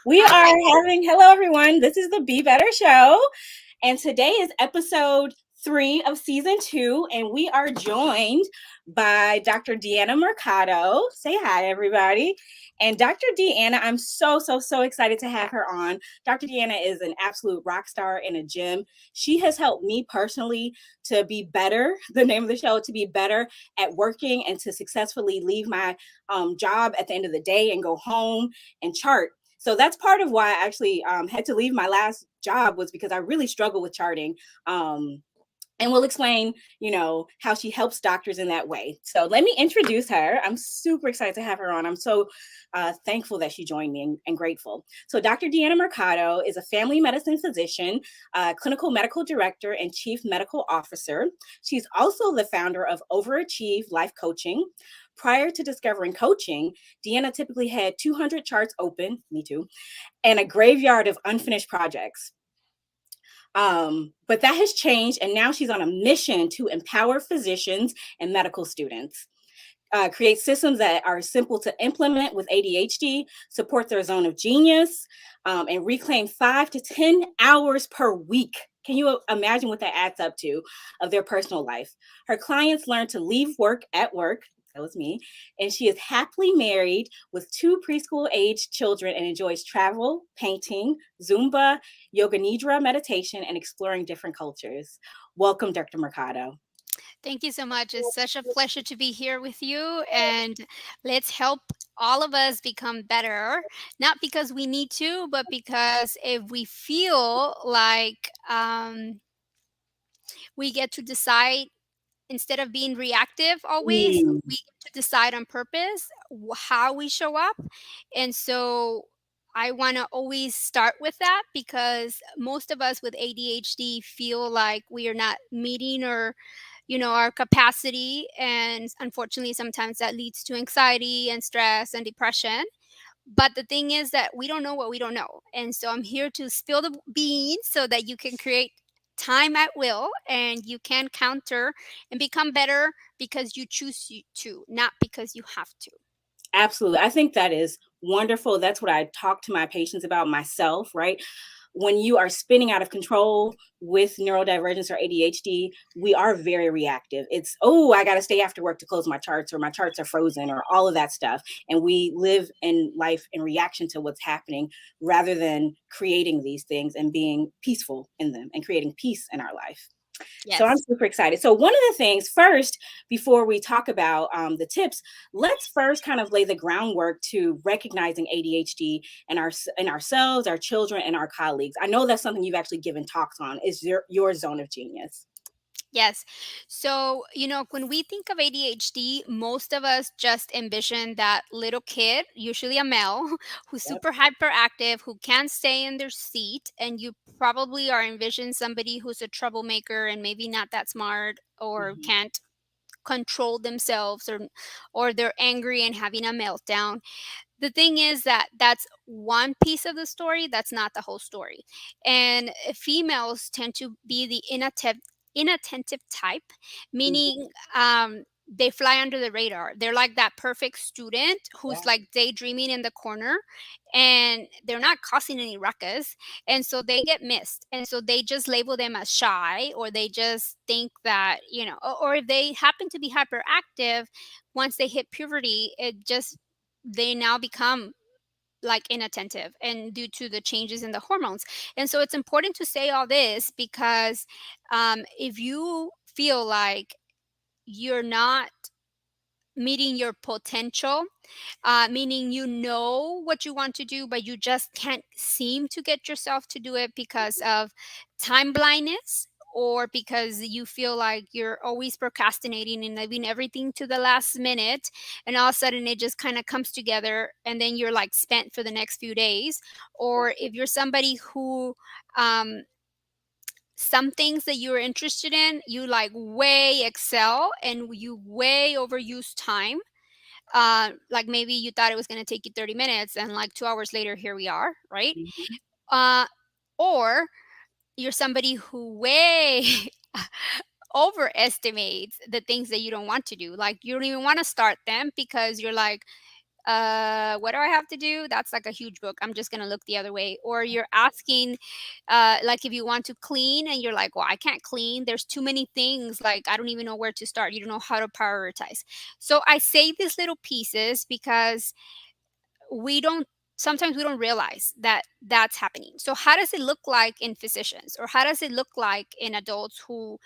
We are having, hello everyone, this is the Be Better Show, and today is episode 3 of season 2, and we are joined by Dr. Deanna Mercado. Say hi, everybody. And Dr. Deanna, I'm so excited to have her on. Dr. Deanna is an absolute rock star in a gym. She has helped me personally to be better, the name of the show, to be better at working and to successfully leave my job at the end of the day and go home and chart. So that's part of why I actually had to leave my last job, was because I really struggle with charting. And we'll explain, how she helps doctors in that way. So let me introduce her. I'm super excited to have her on. I'm so thankful that she joined me and grateful. So Dr. Deanna Mercado is a family medicine physician, clinical medical director, and chief medical officer. She's also the founder of Overachieve Life Coaching. Prior to discovering coaching, Deanna typically had 200 charts open, me too, and a graveyard of unfinished projects. But that has changed, and now she's on a mission to empower physicians and medical students, create systems that are simple to implement with ADHD, support their zone of genius, and reclaim 5 to 10 hours per week. Can you imagine what that adds up to of their personal life? Her clients learn to leave work at work. That was me. And she is happily married with 2 preschool age children and enjoys travel, painting, Zumba, yoga nidra meditation, and exploring different cultures. Welcome, Dr. Mercado. Thank you so much. It's such a pleasure to be here with you. And let's help all of us become better, not because we need to, but because if we feel like we get to decide instead of being reactive always, Mm, we get to decide on purpose how we show up. And so I want to always start with that because most of us with ADHD feel like we are not meeting or our capacity, and unfortunately sometimes that leads to anxiety and stress and depression. But the thing is that we don't know what we don't know, and so I'm here to spill the beans so that you can create time at will and you can counter and become better because you choose to, not because you have to. absolutely. I think that is wonderful. That's what I talk to my patients about myself, right? When you are spinning out of control with neurodivergence or ADHD, we are very reactive. It's, oh, I got to stay after work to close my charts, or my charts are frozen, or all of that stuff. And we live in life in reaction to what's happening rather than creating these things and being peaceful in them and creating peace in our life. So I'm Yes. super excited. So one of the things first, before we talk about the tips, let's first kind of lay the groundwork to recognizing ADHD in ourselves, our children, and our colleagues. I know that's something you've actually given talks on. Is your zone of genius? Yes. So, when we think of ADHD, most of us just envision that little kid, usually a male, who's Yep. super hyperactive, who can't stay in their seat. And you probably are envision somebody who's a troublemaker and maybe not that smart or Mhm. can't control themselves, or they're angry and having a meltdown. The thing is that that's one piece of the story. That's not the whole story. And females tend to be the inattentive type, Mhm. meaning they fly under the radar. They're like that perfect student who's Yeah. like daydreaming in the corner, and they're not causing any ruckus, and so they get missed, and so they just label them as shy, or they just think that or if they happen to be hyperactive, once they hit puberty, it just they now become like inattentive, and due to the changes in the hormones. And so it's important to say all this because if you feel like you're not meeting your potential, meaning you know what you want to do, but you just can't seem to get yourself to do it because of time blindness, or because you feel like you're always procrastinating and leaving everything to the last minute, and all of a sudden it just kind of comes together, and then you're like spent for the next few days. Or if you're somebody who um, some things that you're interested in, you like way excel and you way overuse time. Like maybe you thought it was going to take you 30 minutes and like 2 hours later, here we are, right? Mhm. Uh, or you're somebody who way overestimates the things that you don't want to do. Like you don't even want to start them because you're like, what do I have to do? That's like a huge book. I'm just going to look the other way. Or you're asking, like if you want to clean and you're like, well, I can't clean. There's too many things. Like, I don't even know where to start. You don't know how to prioritize. So I say these little pieces because we don't sometimes we don't realize that that's happening. So how does it look like in physicians, or how does it look like in adults who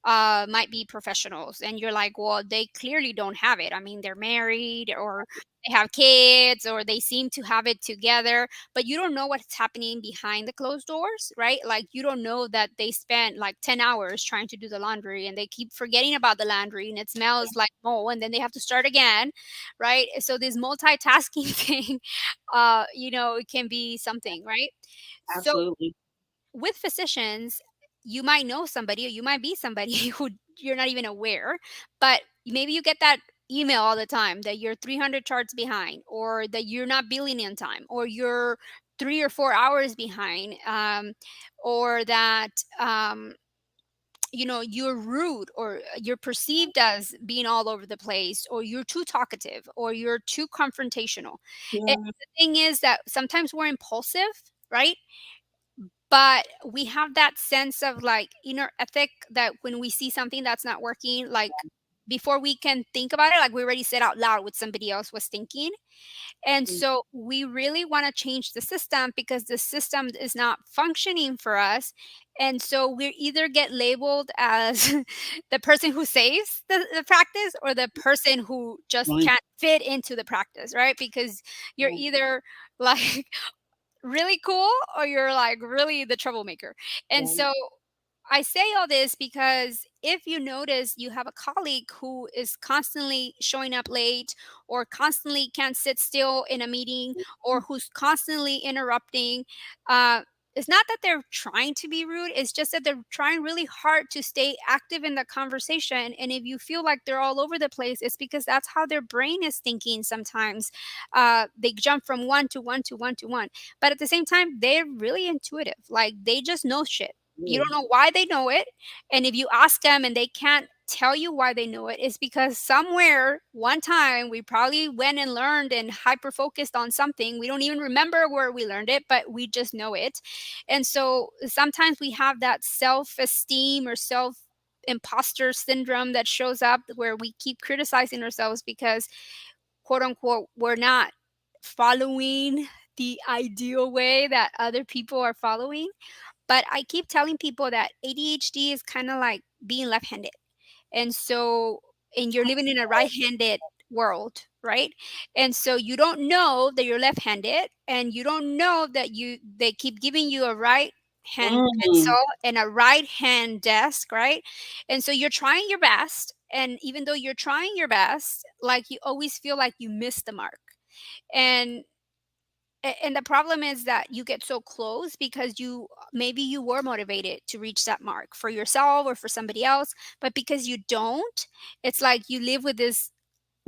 might be professionals, and you're like, well, they clearly don't have it. I mean, they're married, or they have kids, or they seem to have it together, but you don't know what's happening behind the closed doors, right? Like, you don't know that they spent like 10 hours trying to do the laundry, and they keep forgetting about the laundry, and it smells like mold, and then they have to start again, right? So this multitasking thing, it can be something, right? So Absolutely. with physicians, you might know somebody, or you might be somebody who you're not even aware, but maybe you get that email all the time that you're 300 charts behind, or that you're not billing in time, or you're 3 or 4 hours behind, or that you're rude, or you're perceived as being all over the place, or you're too talkative, or you're too confrontational. And Yeah. the thing is that sometimes we're impulsive, right? But we have that sense of like inner ethic, that when we see something that's not working, like before we can think about it, like we already said out loud what somebody else was thinking. And so we really want to change the system, because the system is not functioning for us. And so we either get labeled as the person who saves the practice, or the person who just Right. can't fit into the practice, right? Because you're either like really cool, or you're like really the troublemaker. And Right. so I say all this because if you notice you have a colleague who is constantly showing up late, or constantly can't sit still in a meeting, or who's constantly interrupting, it's not that they're trying to be rude, it's just that they're trying really hard to stay active in the conversation. And if you feel like they're all over the place, it's because that's how their brain is thinking sometimes. They jump from one to one to one to one. But at the same time, they're really intuitive. Like, they just know shit. You don't Yeah. know why they know it. And if you ask them and they can't tell you why they know it, it's because somewhere, one time, we probably went and learned and hyper focused on something. We don't even remember where we learned it, but we just know it. And so sometimes we have that self esteem or self imposter syndrome that shows up, where we keep criticizing ourselves because, quote unquote, we're not following the ideal way that other people are following. But I keep telling people that ADHD is kind of like being left-handed. And so, and you're living in a right-handed world, right? And so you don't know that you're left-handed, and you don't know that they keep giving you a right hand Mm. pencil and a right hand desk, right? And so you're trying your best, and even though you're trying your best, like, you always feel like you missed the mark. And and the problem is that you get so close because maybe you were motivated to reach that mark for yourself or for somebody else, but because you don't, it's like you live with this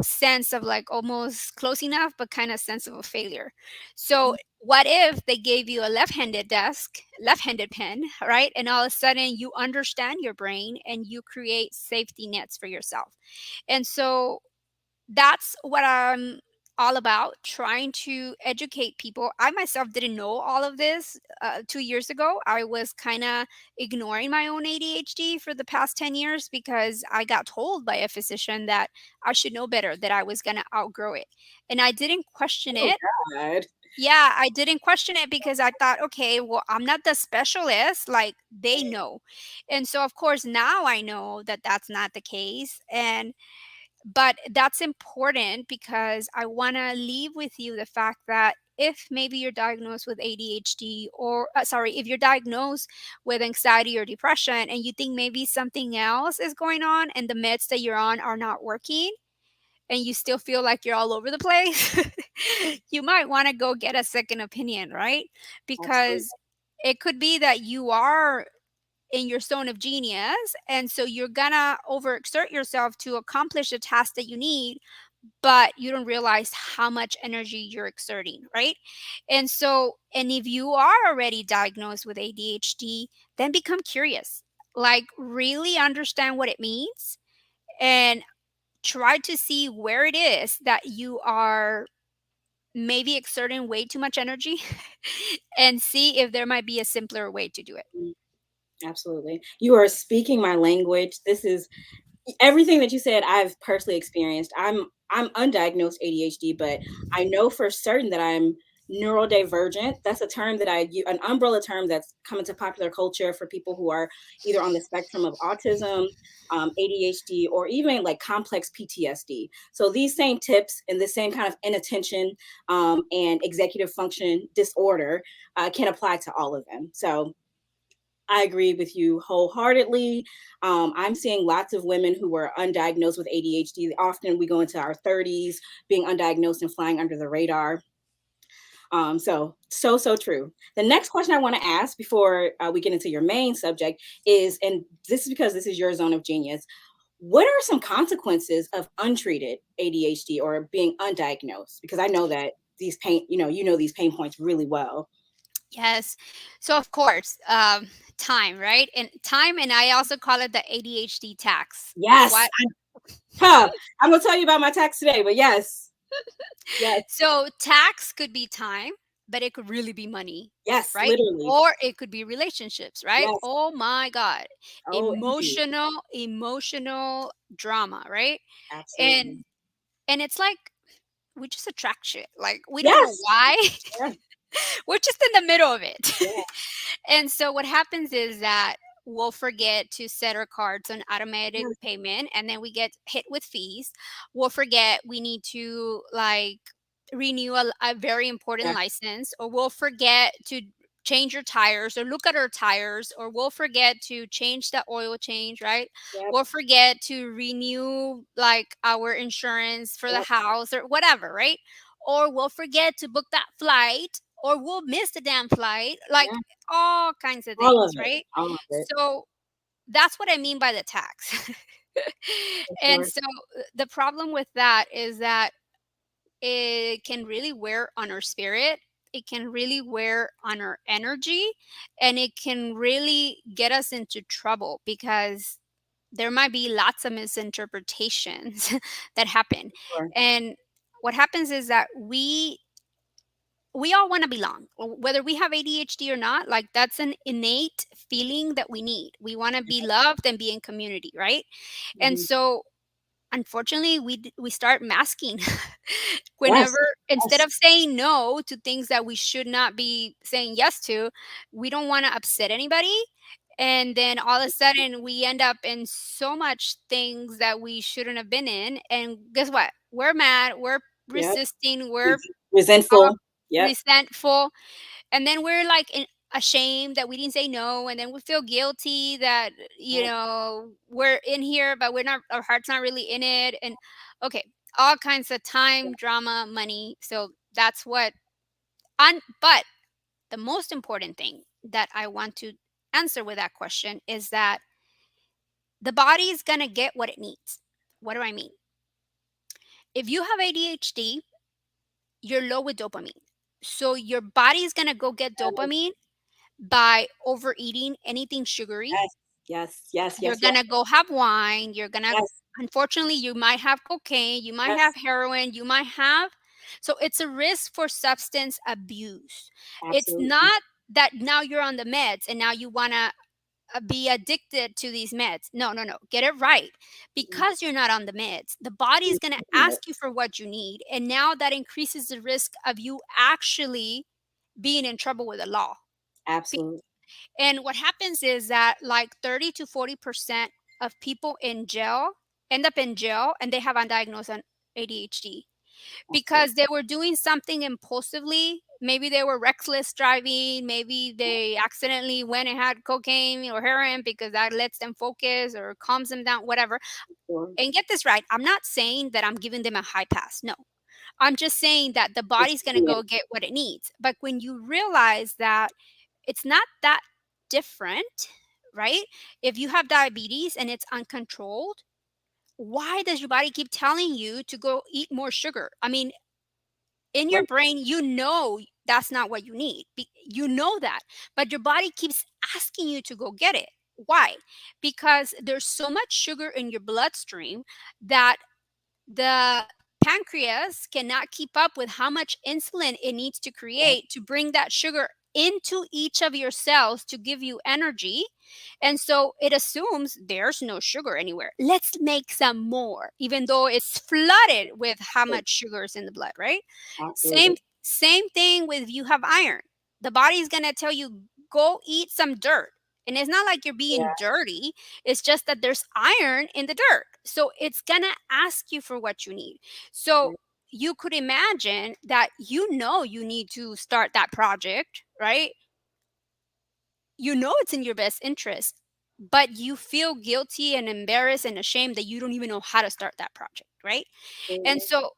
sense of like almost close enough, but kind of sense of a failure. So what if they gave you a left-handed desk, left-handed pen, right? And all of a sudden you understand your brain and you create safety nets for yourself. And so that's what I'm all about, trying to educate people. I myself didn't know all of this 2 years ago. I was kind of ignoring my own ADHD for the past 10 years because I got told by a physician that I should know better, that I was going to outgrow it. And I didn't question Oh it. God. Yeah, I didn't question it because I thought, okay, well, I'm not the specialist. Like, they know. And so, of course, now I know that that's not the case. But that's important because I want to leave with you the fact that if maybe you're diagnosed with ADHD, or sorry, if you're diagnosed with anxiety or depression, and you think maybe something else is going on and the meds that you're on are not working, and you still feel like you're all over the place, you might want to go get a second opinion, right? Absolutely. Because it could be that you are in your zone of genius, and so you're gonna overexert yourself to accomplish a task that you need, but you don't realize how much energy you're exerting, right? And so, and if you are already diagnosed with ADHD, then become curious, like really understand what it means, and try to see where it is that you are maybe exerting way too much energy and see if there might be a simpler way to do it. Mm, absolutely. You are speaking my language. This is everything that you said. I've personally experienced. I'm undiagnosed ADHD, but I know for certain that I'm neurodivergent. That's a term that I use, an umbrella term that's come into popular culture for people who are either on the spectrum of autism, ADHD, or even like complex PTSD. So these same tips and the same kind of inattention and executive function disorder can apply to all of them. So I agree with you wholeheartedly. I'm seeing lots of women who were undiagnosed with ADHD. Often we go into our 30s being undiagnosed and flying under the radar. So true. The next question I want to ask before we get into your main subject is, and this is because this is your zone of genius. What are some consequences of untreated ADHD or being undiagnosed? Because I know that these pain, you know these pain points really well. Yes. So of course, time, right? And time, and I also call it the ADHD tax. Yes, What? huh. I'm gonna tell you about my tax today, but yes, yes, So tax could be time, but it could really be money, yes, right? literally. Or it could be relationships, right? Yes. Oh my God. OMG. Emotional drama, right? And Absolutely. and it's like we just attract shit. Like we don't know Yes. why. Yeah. We're just in the middle of it. Yeah. And so what happens is that we'll forget to set our cards on automatic Yeah. payment, and then we get hit with fees. We'll forget we need to like renew a very important Yeah. license, or we'll forget to change your tires or look at our tires, or we'll forget to change the oil change, right? Yep. We'll forget to renew like our insurance for the Yep. house or whatever, right? Or we'll forget to book that flight, or we'll miss the damn flight, like Yeah. all kinds of All of things, it. right? All of it. So that's what I mean by the tax. For And sure. so the problem with that is that it can really wear on our spirit. It can really wear on our energy, and it can really get us into trouble because there might be lots of misinterpretations that happen. Sure. And what happens is that we all want to belong, whether we have ADHD or not. Like that's an innate feeling that we need. We want to be loved and be in community, right? And Mhm. so unfortunately we start masking Yes. whenever, instead Yes. of saying no to things that we should not be saying yes to. We don't want to upset anybody, and then all of a sudden we end up in so much things that we shouldn't have been in, and guess what, we're mad, we're Yep. resisting, we're uh, Resentful. Yep. resentful, and then we're like ashamed that we didn't say no, and then we feel guilty that Yep. we're in here but we're not, our heart's not really in it. And okay, all kinds of time, drama, money. So that's what but the most important thing that I want to answer with that question is that the body is going to get what it needs. What do I mean? If you have ADHD, you're low with dopamine, so your body is going to go get Yes. dopamine by overeating anything sugary. Yes. Yes. Yes. You're Yes. Yes. gonna go have wine. You're gonna, Yes. unfortunately, you might have cocaine, you might have Yes. heroin, you might have. So it's a risk for substance abuse. It's Absolutely. not that now you're on the meds and now you wanna be addicted to these meds. No, no, no. Get it right. Mhm. Because you're not on the meds, the body is gonna Yep. ask you for what you need, and now that increases the risk of you actually being in trouble with the law. Absolutely. And what happens is that like 30 to 40% of people in jail end up in jail and they have undiagnosed ADHD Absolutely. because they were doing something impulsively. Maybe they were reckless driving. Maybe they accidentally went and had cocaine or heroin because that lets them focus or calms them down, whatever. Sure. And get this right, I'm not saying that I'm giving them a high pass. No, I'm just saying that the It's body's going to yeah. go get what it needs. But when you realize that it's not that different, right? If you have diabetes and it's uncontrolled, why does your body keep telling you to go eat more sugar? I mean, in your Right. brain, you know that's not what you need. You know that, but your body keeps asking you to go get it. Why? Because there's so much sugar in your bloodstream that the pancreas cannot keep up with how much insulin it needs to Yep. create to bring that sugar into each of your cells to give you energy. And so it assumes there's no sugar anywhere. Let's make some more, even though it's flooded with how much sugar is in the blood, right? Same Absolutely. same thing with you have iron. The body's gonna tell you go eat some dirt. And it's not like you're being Yeah. dirty, it's just that there's iron in the dirt. So it's gonna ask you for what you need. So you could imagine that you need to start that project, right? You know it's in your best interest, but you feel guilty and embarrassed and ashamed that you don't even know how to start that project, right? And Absolutely. so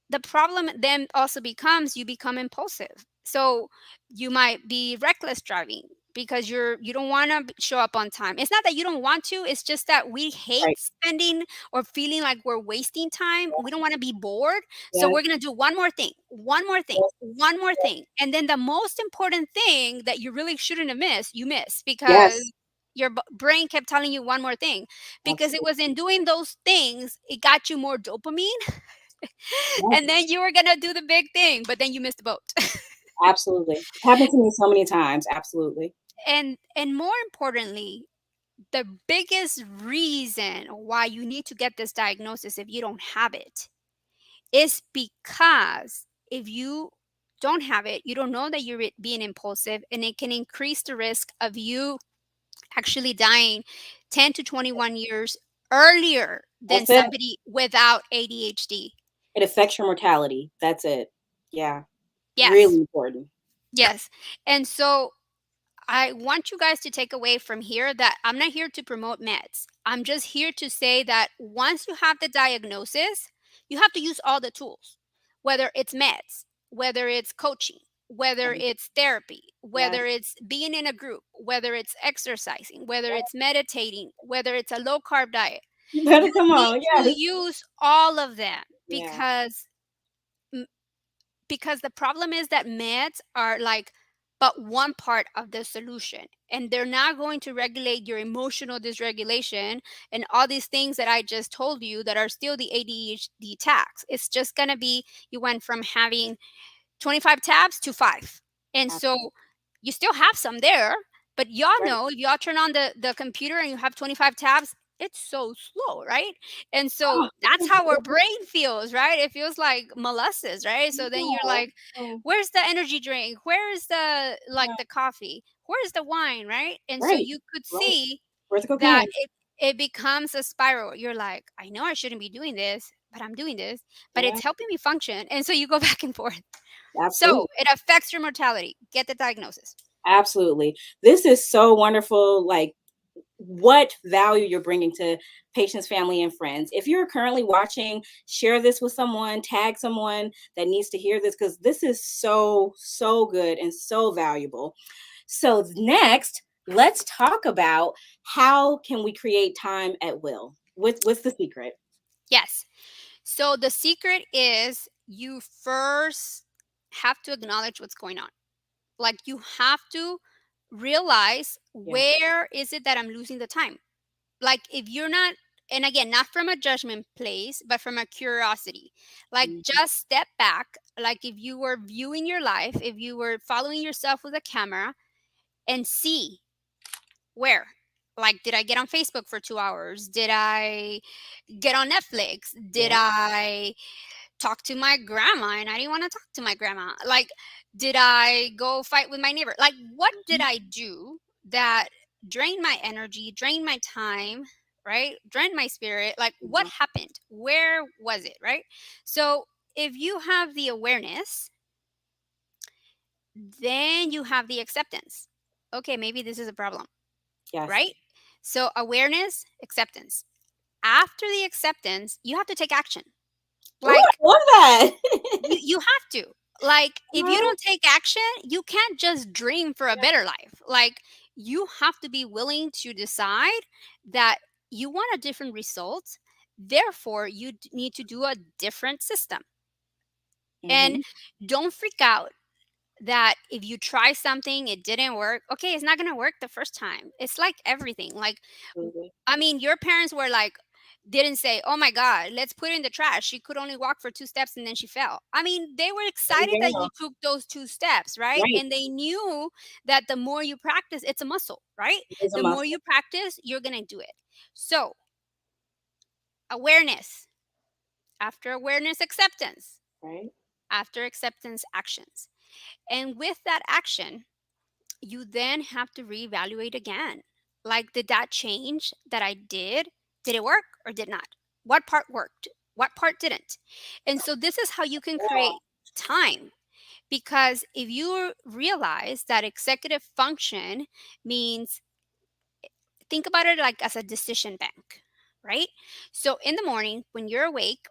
the problem then also becomes you become impulsive. So you might be reckless driving because you don't want to show up on time. It's not that you don't want to, it's just that we hate Right. spending or feeling like we're wasting time. We don't want to be bored. So Yes. we're going to do one more thing, one more thing, Yes. one more thing. And then the most important thing that you really shouldn't have missed, you miss because Yes. your brain kept telling you one more thing because it Absolutely. was in doing those things it got you more dopamine Yes. and then you were gonna do the big thing, but then you missed the boat. Absolutely. It's happened to me so many times. Absolutely. And more importantly, the biggest reason why you need to get this diagnosis if you don't have it is because if you don't have it, you don't know that you're being impulsive, and it can increase the risk of you actually dying 10 to 21 years earlier than That's it. somebody without ADHD. It affects your mortality. That's it. Yeah. Really Yes, important. yes. And so I want you guys to take away from here that I'm not here to promote meds. I'm just here to say that once you have the diagnosis, you have to use all the tools, whether it's meds, whether it's coaching, whether Right. it's therapy, Yes. whether it's being in a group, whether it's exercising, whether it's meditating, whether it's a low carb diet. You better You come need on. to Yes. use all of them Yeah. because the problem is that meds are like but one part of the solution, and they're not going to regulate your emotional dysregulation and all these things that I just told you that are still the ADHD tax. It's just going to be you went from having 25 tabs to 5. And so Absolutely. you still have some there, but y'all Right. know if y'all turn on the computer and you have 25 tabs, it's so slow, right? And so Oh, that's how our brain feels, right? It feels like molasses, right? So then you're no. like, Oh, where's the energy drink? Where's the like no. the coffee? Where's the wine, right? And so Right. you could Right. see Where's the that cocaine? it becomes a spiral. You're like, I know I shouldn't be doing this, but I'm doing this, but Yeah. it's helping me function. And so you go back and forth. So Absolutely. it affects your mortality. Get the diagnosis. Absolutely. This is so wonderful. Like, what value you're bringing to patients, family, and friends. If you're currently watching, share this with someone, tag someone that needs to hear this because this is so, so good and so valuable. So next, let's talk about how can we create time at will. What's the secret? Yes. So the secret is you first have to acknowledge what's going on. Like you have to realize Yeah. where is it that I'm losing the time. Like if you're not, and again, not from a judgment place, but from a curiosity. Like Mhm. just step back. Like if you were viewing your life, if you were following yourself with a camera and see where. Like, did I get on Facebook for 2 hours? Did I get on Netflix? Did Yeah. I talk to my grandma and I didn't want to talk to my grandma? Like, did I go fight with my neighbor? Like, what did I do that drained my energy, drained my time, right? Drained my spirit? Like, what Mhm. happened? Where was it, right? So, if you have the awareness, then you have the acceptance. Okay, maybe this is a problem, Yes. right? So, awareness, acceptance. After the acceptance, you have to take action. Oh, I Like, love that. you have to. Like, if you Uh-huh. don't take action, you can't just dream for a better life. Like, you have to be willing to decide that you want a different result. Therefore, you need to do a different system. And Mhm. don't freak out that if you try something, it didn't work. Okay, it's not going to work the first time. It's like everything. Like, Absolutely. I mean, your parents were like, didn't say, "Oh my God, let's put it in the trash. She could only walk for 2 steps and then she fell." I mean, they were Very excited that you general. took those 2 steps, right? Right. And they knew that the more you practice, it's a muscle, right? It is a The more muscle. you practice, you're going to do it. So, awareness, after awareness, acceptance, Right. after acceptance, actions. And with that action, you then have to reevaluate again. Like, did that change that I did? Did it work or did not? What part worked? What part didn't? And so, this is how you can Yeah. create time. Because if you realize that executive function means, think about it like as a decision bank, right? So, in the morning when you're awake,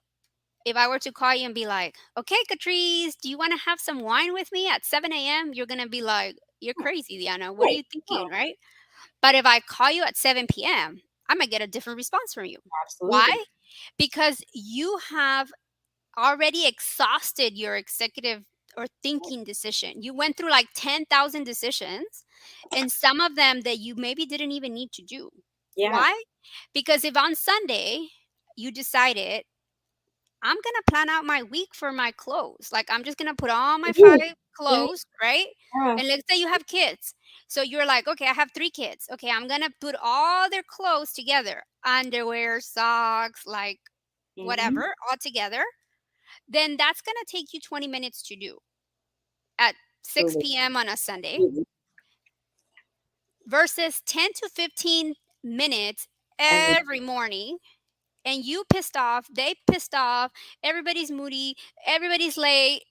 if I were to call you and be like, "Okay, Catrice, do you want to have some wine with me at 7 a.m.?" You're going to be like, "You're crazy, Diana. What are Right. you thinking?" No, Right? But if I call you at 7 p.m., I might get a different response from you. absolutely. Why? Because you have already exhausted your executive or thinking decision. You went through like 10,000 decisions and some of them that you maybe didn't even need to do. Yeah. Why? Because if on Sunday you decided, I'm gonna plan out my week for my clothes. Like, I'm just gonna put on my Mhm. 5 Yeah. clothes, right? Yeah. And let's say you have kids. So you're like, okay, I have 3 kids. Okay, I'm gonna put all their clothes together, underwear, socks, like Hmm. whatever, all together. Then that's gonna take you 20 minutes to do at Absolutely. 6 p.m. on a Sunday Absolutely. versus 10 to 15 minutes Every every morning. And you pissed off, they pissed off, everybody's moody, everybody's late,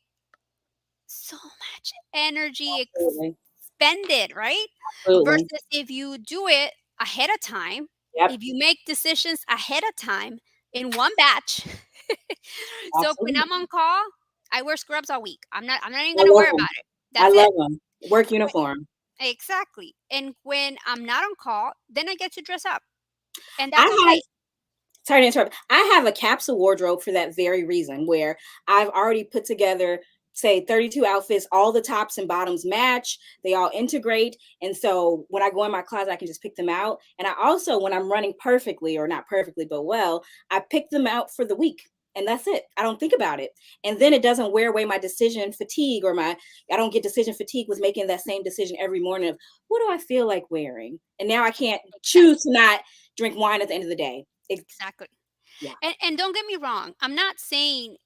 so much energy absolutely. expended, right? Absolutely. Versus if you do it ahead of time, Yep. if you make decisions ahead of time in one batch. So when Absolutely. I'm on call, I wear scrubs all week. I'm not even I gonna love worry them. about it. I That's it. love them. Work uniform. Exactly. And when I'm not on call, then I get to dress up. And I that's have okay. Sorry to interrupt. I have a capsule wardrobe for that very reason, where I've already put together, say, 32 outfits, all the tops and bottoms match, they all integrate. And so when I go in my closet, I can just pick them out. And I also, when I'm running perfectly, or not perfectly, but well, I pick them out for the week. And that's it. I don't think about it. And then it doesn't wear away my decision fatigue, or I don't get decision fatigue with making that same decision every morning of what do I feel like wearing? And now I can't choose Exactly. to not drink wine at the end of the day. Exactly. Yeah. And don't get me wrong, I'm not saying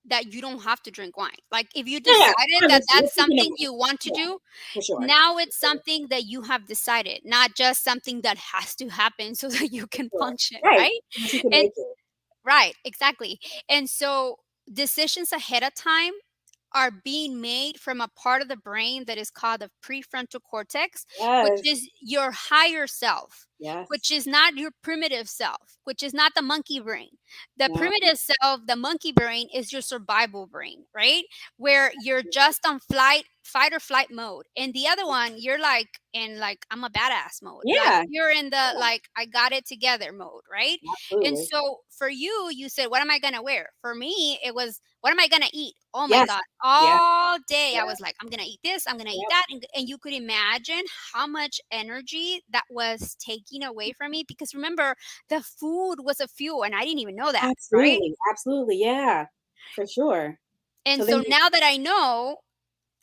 that you don't have to drink wine. Like, if you Yeah, yeah. decided that Obviously, we're that's speaking of something you want to yeah, do, for sure. now it's something that you have decided, not just something that has to happen so that you For can sure. function, Right. right? So that you can And make it. right, exactly. And so decisions ahead of time are being made from a part of the brain that is called the prefrontal cortex, which Yes. is your higher self, which Yes. is not your primitive self, which is not the monkey brain. The No. primitive self, the monkey brain, is your survival brain, right? Where you're just on fight or flight mode. And the other one, you're like in like, I'm a badass mode. Like, Yeah. you're in the Yeah. like, I got it together mode, right? And Absolutely. so for you, you said, what am I gonna wear? For me, it was, what am I gonna eat? Oh my Yes. God. Yeah. All day I Yeah. was like, I'm gonna eat this, I'm gonna eat Yep. that. And you could imagine how much energy that was taking away from me. Because remember, the food was a fuel and I didn't even know that, right? Absolutely. Absolutely. Yeah. For sure. And So then so you now that I know,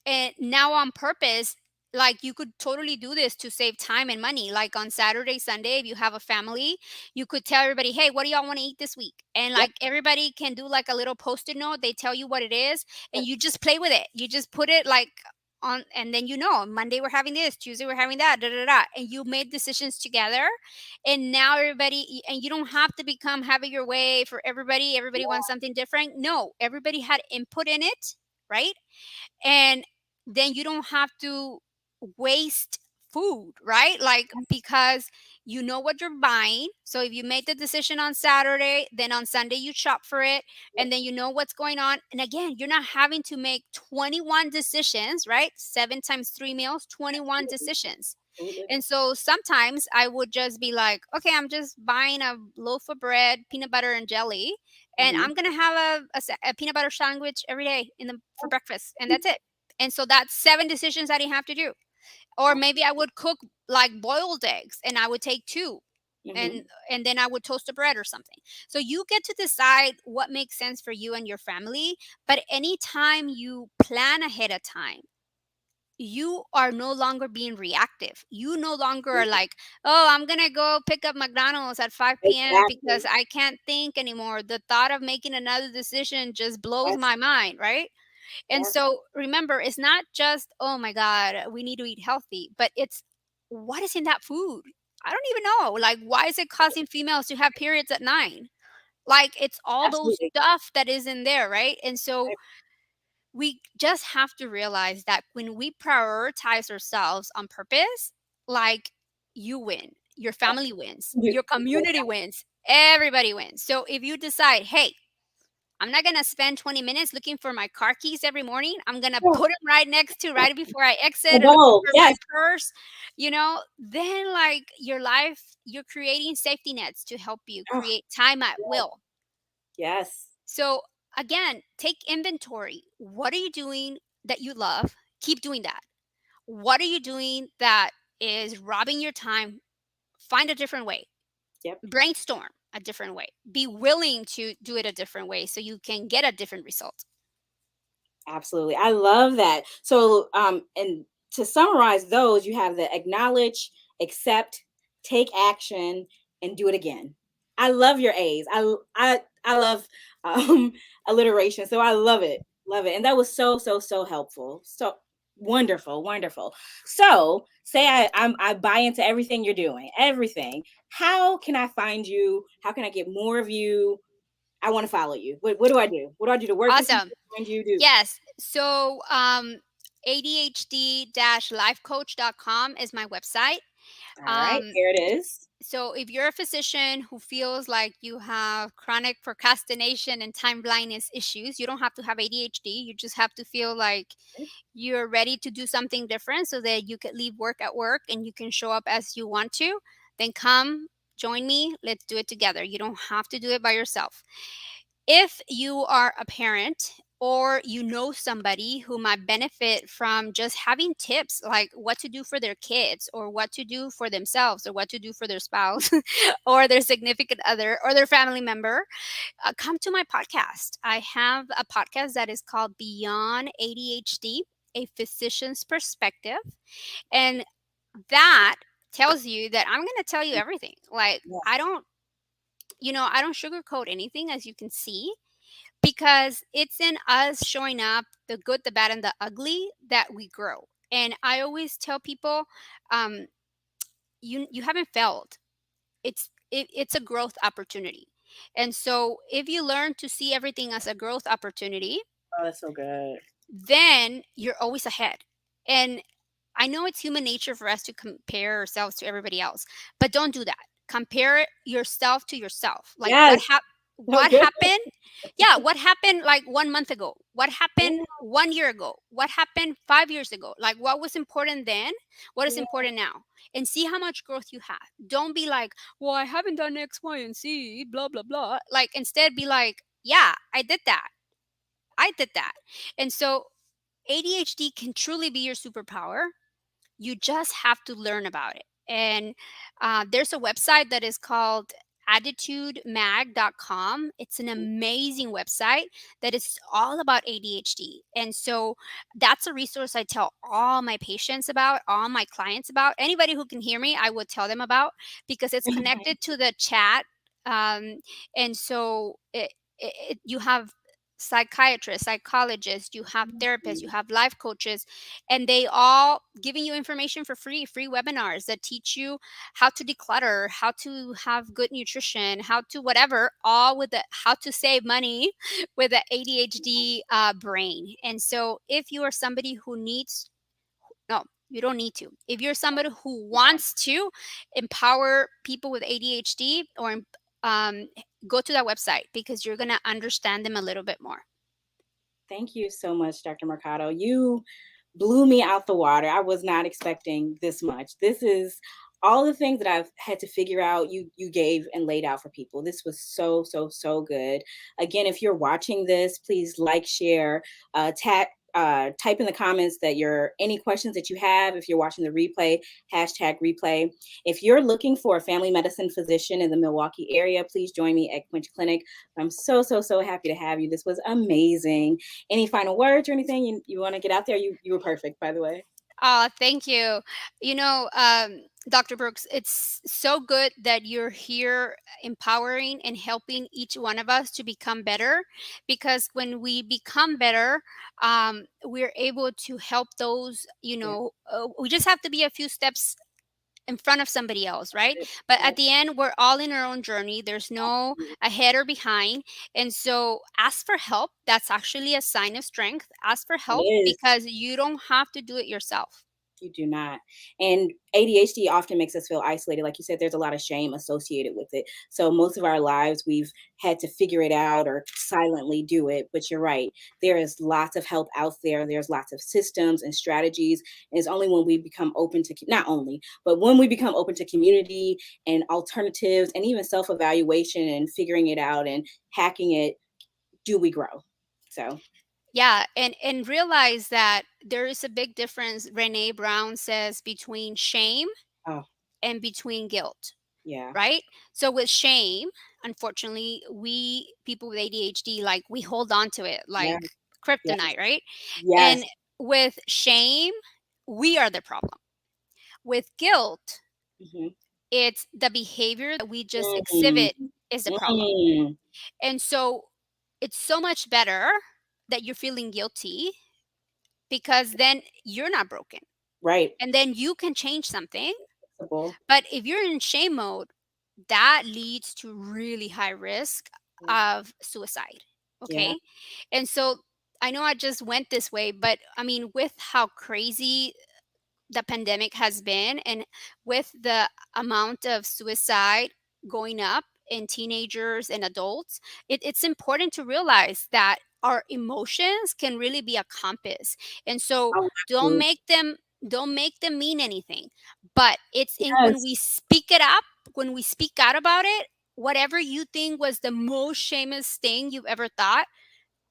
and now on purpose, like, you could totally do this to save time and money. Like on Saturday, Sunday, if you have a family, you could tell everybody, hey, what do y'all want to eat this week? And yep. like, everybody can do like a little post-it note, they tell you what it is, and Yep. you just play with it. You just put it like on, and then, Monday we're having this, Tuesday we're having that, da da da, and you made decisions together. And now everybody, and you don't have to become have it your way for everybody Yeah. wants something different. No, everybody had input in it, right? And then you don't have to waste food, right? Like, because you know what you're buying. So if you made the decision on Saturday, then on Sunday you shop for it, Yep. and then you know what's going on. And again, you're not having to make 21 decisions, right? 7 times 3 meals, 21 Absolutely. decisions. Absolutely. And so sometimes I would just be like, okay, I'm just buying a loaf of bread, peanut butter and jelly, and Hmm. I'm gonna have a peanut butter sandwich every day for breakfast, and that's it. And so that's 7 decisions that you have to do. Or maybe I would cook like boiled eggs, and I would take two. and Mhm. and then I would toast a bread or something. So you get to decide what makes sense for you and your family, but anytime you plan ahead of time, you are no longer being reactive. You no longer are like, oh, I'm going to go pick up McDonald's at 5 p.m. because Exactly. I can't think anymore. The thought of making another decision just blows Yes, my mind, right? And yes, so remember, it's not just, oh my God, we need to eat healthy, but it's what is in that food? I don't even know. Like, why is it causing females to have periods at 9? Like, it's all those absolutely. stuff that is in there, right? And so we just have to realize that when we prioritize ourselves on purpose, like, you win, your family wins, You your community wins, everybody wins. So if you decide, hey, I'm not gonna spend 20 minutes looking for my car keys every morning. I'm gonna yeah, put them right before I exit, looking evolve. for my Yes, purse, then like your life, you're creating safety nets to help you oh, create time at yes, will. yes, So again, take inventory. What are you doing that you love? Keep doing that. What are you doing that is robbing your time? Find a different way. yep. Brainstorm a different way. Be willing to do it a different way so you can get a different result. Absolutely. I love that. So, and to summarize those, you have the acknowledge, accept, take action, and do it again. I love your A's. I love um alliteration. So I love it. Love it. And that was so helpful. So wonderful, wonderful. So say I buy into everything you're doing, everything. How can I find you? How can I get more of you? I want to follow you. What do I do? What do I do to work with you? Awesome. To find you? Do Yes. So ADHD-lifecoach.com is my website. All right, Um, here it is. so if you're a physician who feels like you have chronic procrastination and time blindness issues, you don't have to have ADHD. You just have to feel like you're ready to do something different so that you can leave work at work and you can show up as you want to, then come join me. Let's do it together. You don't have to do it by yourself. If you are a parent or you know somebody who might benefit from just having tips like what to do for their kids or what to do for themselves or what to do for their spouse or their significant other or their family member, come to my podcast. I have a podcast that is called Beyond ADHD, a physician's perspective. And that tells you that I'm going to tell you everything. Like, I Yes. don't, I don't sugarcoat anything, as you can see, because it's in us showing up the good, the bad, and the ugly that we grow. And I always tell people, um, you haven't failed. It's a growth opportunity. And so if you learn to see everything as a growth opportunity, Oh, that's so good. then you're always ahead. And I know it's human nature for us to compare ourselves to everybody else, but don't do that. Compare yourself to yourself. Like Yes, so what good. happened? Yeah, what happened like 1 month ago? What Yeah, happened 1 year ago? What happened 5 years ago? Like what was important then? What is yeah, important now? And see how much growth you have. Don't be like, "Well, I haven't done X, Y, and Z, blah blah blah." Like instead be like, "Yeah, I did that. I did that." And so ADHD can truly be your superpower. You just have to learn about it. And there's a website that is called attitudemag.com. It's an amazing website that is all about ADHD. And so that's a resource I tell all my patients about, all my clients about. Anybody who can hear me, I would tell them about because it's connected to the chat. Um, and so you have psychiatrists, psychologists, you have therapists, you have life coaches, and they all giving you information for free webinars that teach you how to declutter, how to have good nutrition, how to whatever, all with the how to save money with the ADHD brain. And so if you are somebody who needs, no, you don't need to. If you're somebody who wants to empower people with ADHD or um, go to that website because you're going to understand them a little bit more. Thank you so much, Dr. Mercado. You blew me out the water. I was not expecting this much. This is all the things that I've had to figure out. You gave and laid out for people. This was so good. Again, if you're watching this, please like, share, tag type in the comments that any questions that you have. If you're watching the replay, #replay. If you're looking for a family medicine physician in the Milwaukee area, please join me at Quinch Clinic. I'm so happy to have you. This was amazing. Any final words or anything you want to get out there? You were perfect, by the way. Thank you. You know, Dr. Brooks, it's so good that you're here empowering and helping each one of us to become better, because when we become better, we're able to help those, Yeah. we just have to be a few steps in front of somebody else, right? But Yes. at the end, we're all in our own journey. There's no ahead or behind. And so ask for help. That's actually a sign of strength. Ask for It help is. because you don't have to do it yourself. You do not. And ADHD often makes us feel isolated. Like you said, there's a lot of shame associated with it. So most of our lives, we've had to figure it out or silently do it. But you're right. There is lots of help out there. There's lots of systems and strategies. And it's only when we become open to, not only, but when we become open to community and alternatives and even self evaluation and figuring it out and hacking it, do we grow. So, Yeah, and realize that there is a big difference, Renee Brown says, between shame oh, and between guilt, yeah. right? So with shame, unfortunately, we people with ADHD, like, we hold on to it Yeah. like Yes. kryptonite, right? Yes. And with shame, we are the problem. With guilt, Mhm. it's the behavior that we just Mm, exhibit is the problem. mm, And so it's so much better that you're feeling guilty, because then you're not broken right. and then you can change something. Flexible. But if you're in shame mode, that leads to really high risk Yeah. of suicide. Yeah. Okay. And so I know I just went this way, but I mean, with how crazy the pandemic has been, and with the amount of suicide going up in teenagers and adults, it's important to realize that our emotions can really be a compass. And so Oh, don't absolutely. make them don't make them mean anything, but it's in when Yes. we speak it up, when we speak out about it, whatever you think was the most shameless thing you've ever thought,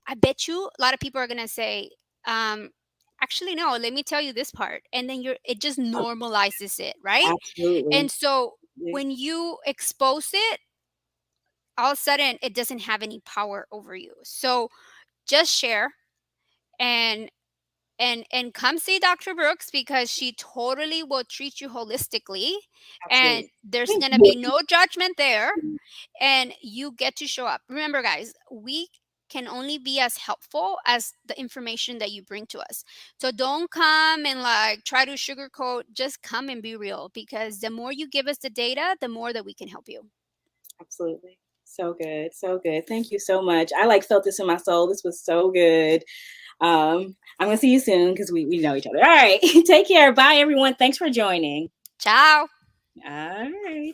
I bet you a lot of people are gonna say, um, actually, no, let me tell you this part. And then it just normalizes it, right? Absolutely. And so Yeah. when you expose it, all of a sudden it doesn't have any power over you. So just share, and and come see Dr. Brooks, because she totally will treat you holistically, and Absolutely. there's Thank gonna you. be no judgment there, and you get to show up. Remember, guys, we can only be as helpful as the information that you bring to us. So don't come and like try to sugarcoat, just come and be real, because the more you give us the data, the more that we can help you. Absolutely. So good. So good. Thank you so much. I like felt this in my soul. This was so good. I'm gonna see you soon because we know each other. All right. Take care. Bye everyone. Thanks for joining. Ciao. All right.